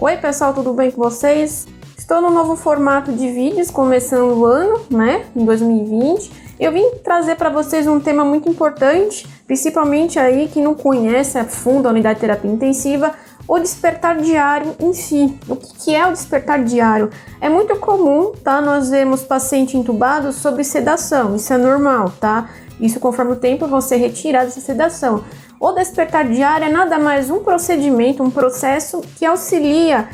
Oi pessoal, tudo bem com vocês? Estou no novo formato de vídeos, começando o ano, em 2020. Eu vim trazer para vocês um tema muito importante, principalmente aí que não conhece a fundo a unidade de terapia intensiva, o despertar diário em si. O que é o despertar diário? É muito comum, tá? Nós vemos paciente entubado sob sedação, isso é normal, tá? Isso conforme o tempo vão ser retirados essa sedação. O despertar diário é nada mais um procedimento, um processo que auxilia,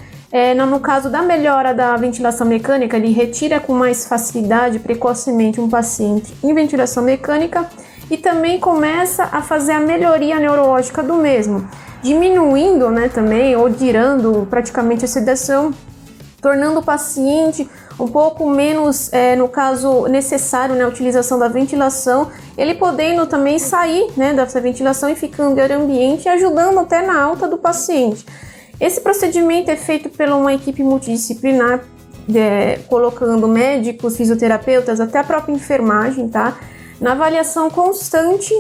no caso da melhora da ventilação mecânica, ele retira com mais facilidade, precocemente, um paciente em ventilação mecânica e também começa a fazer a melhoria neurológica do mesmo, diminuindo, também, ou tirando praticamente a sedação, tornando o paciente um pouco menos, no caso, necessário, a utilização da ventilação, ele podendo também sair, dessa ventilação e ficando em ambiente, ajudando até na alta do paciente. Esse procedimento é feito por uma equipe multidisciplinar, colocando médicos, fisioterapeutas, até a própria enfermagem, tá? Na avaliação constante,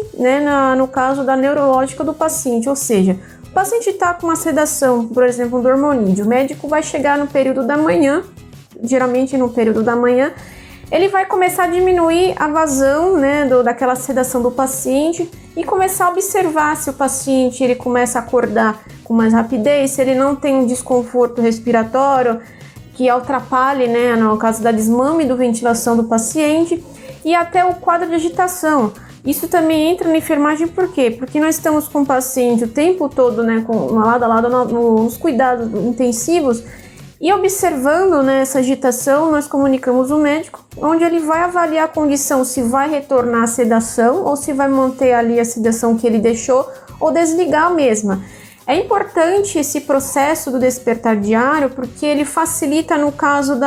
no caso da neurológica do paciente, ou seja, o paciente está com uma sedação, por exemplo, um dormonídeo, o médico vai chegar no período da manhã, geralmente no período da manhã, ele vai começar a diminuir a vazão, daquela sedação do paciente e começar a observar se o paciente ele começa a acordar com mais rapidez, se ele não tem um desconforto respiratório que atrapalhe, no caso da desmame da ventilação do paciente, e até o quadro de agitação. Isso também entra na enfermagem, por quê? Porque nós estamos com o paciente o tempo todo, com lado a lado nos cuidados intensivos, e observando, essa agitação, nós comunicamos o médico, onde ele vai avaliar a condição, se vai retornar a sedação ou se vai manter ali a sedação que ele deixou ou desligar a mesma. É importante esse processo do despertar diário porque ele facilita no caso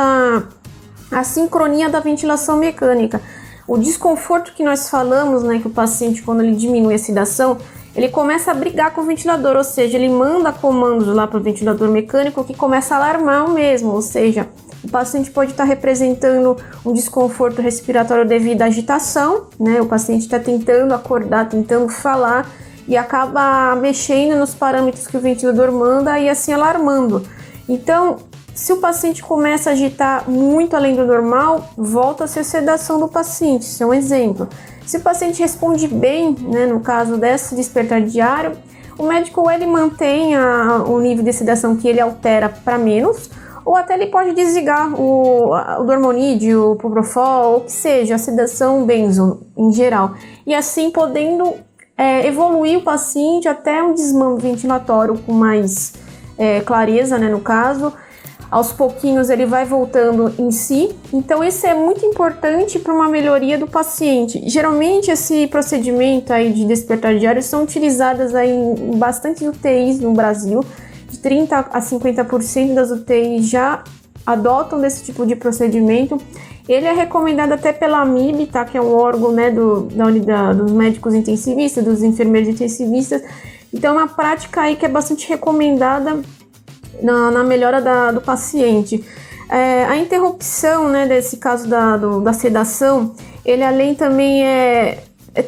a sincronia da ventilação mecânica. O desconforto que nós falamos, que o paciente, quando ele diminui a sedação, ele começa a brigar com o ventilador, ou seja, ele manda comandos lá para o ventilador mecânico que começa a alarmar o mesmo, ou seja, o paciente pode estar representando um desconforto respiratório devido à agitação, o paciente está tentando acordar, tentando falar e acaba mexendo nos parâmetros que o ventilador manda e assim alarmando. Então, se o paciente começa a agitar muito além do normal, volta a ser sedação do paciente, isso é um exemplo. Se o paciente responde bem, no caso desse despertar diário, o médico ou ele mantém o nível de sedação que ele altera para menos, ou até ele pode desligar o dormonídeo, o propofol, ou que seja, a sedação benzo em geral. E assim podendo evoluir o paciente até um desmame ventilatório com mais clareza, no caso. Aos pouquinhos ele vai voltando em si, então isso é muito importante para uma melhoria do paciente. Geralmente esse procedimento aí de despertar diário são utilizadas aí em bastante UTIs no Brasil, de 30% a 50% das UTIs já adotam desse tipo de procedimento. Ele é recomendado até pela AMIB, tá? Que é um órgão da unidade dos médicos intensivistas, dos enfermeiros intensivistas. Então é uma prática aí que é bastante recomendada na melhora do paciente. A interrupção, desse caso da sedação, ele além também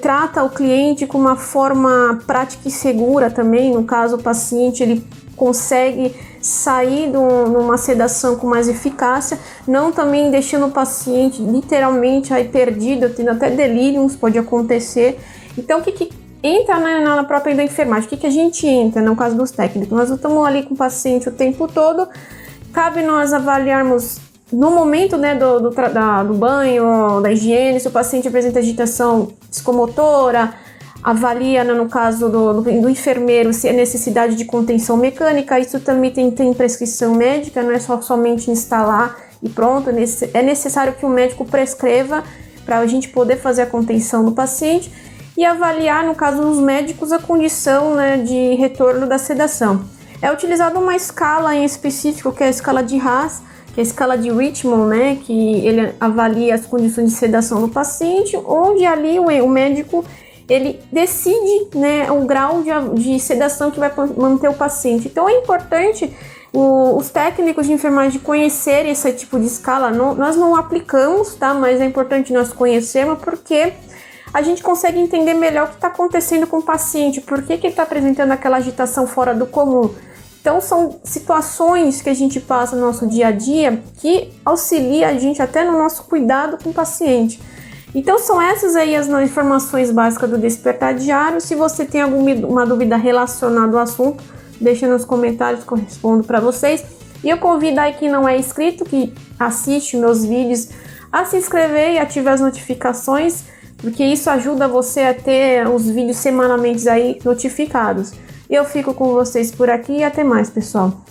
trata o cliente com uma forma prática e segura também. No caso, o paciente ele consegue sair numa sedação com mais eficácia, não também deixando o paciente literalmente aí perdido, tendo até delírios, pode acontecer. Então, o que entra na própria da enfermagem? O que a gente entra no caso dos técnicos? Nós estamos ali com o paciente o tempo todo, cabe nós avaliarmos no momento do banho, da higiene, se o paciente apresenta agitação psicomotora, avalia no caso do enfermeiro se é necessidade de contenção mecânica. Isso também tem prescrição médica, não é somente instalar e pronto, é necessário que o médico prescreva para a gente poder fazer a contenção do paciente e avaliar, no caso dos médicos, a condição de retorno da sedação. É utilizada uma escala em específico, que é a escala de Haas, que é a escala de Richmond, que ele avalia as condições de sedação do paciente, onde ali o médico ele decide o grau de sedação que vai manter o paciente. Então é importante os técnicos de enfermagem conhecerem esse tipo de escala. Nós não aplicamos, tá? Mas é importante nós conhecermos porque a gente consegue entender melhor o que está acontecendo com o paciente, por que ele está apresentando aquela agitação fora do comum. Então são situações que a gente passa no nosso dia a dia que auxilia a gente até no nosso cuidado com o paciente. Então são essas aí as informações básicas do Despertar Diário. Se você tem alguma dúvida relacionada ao assunto, deixa nos comentários que eu respondo para vocês. E eu convido aí quem não é inscrito, que assiste meus vídeos, a se inscrever e ativar as notificações, porque isso ajuda você a ter os vídeos semanalmente aí notificados. Eu fico com vocês por aqui e até mais, pessoal.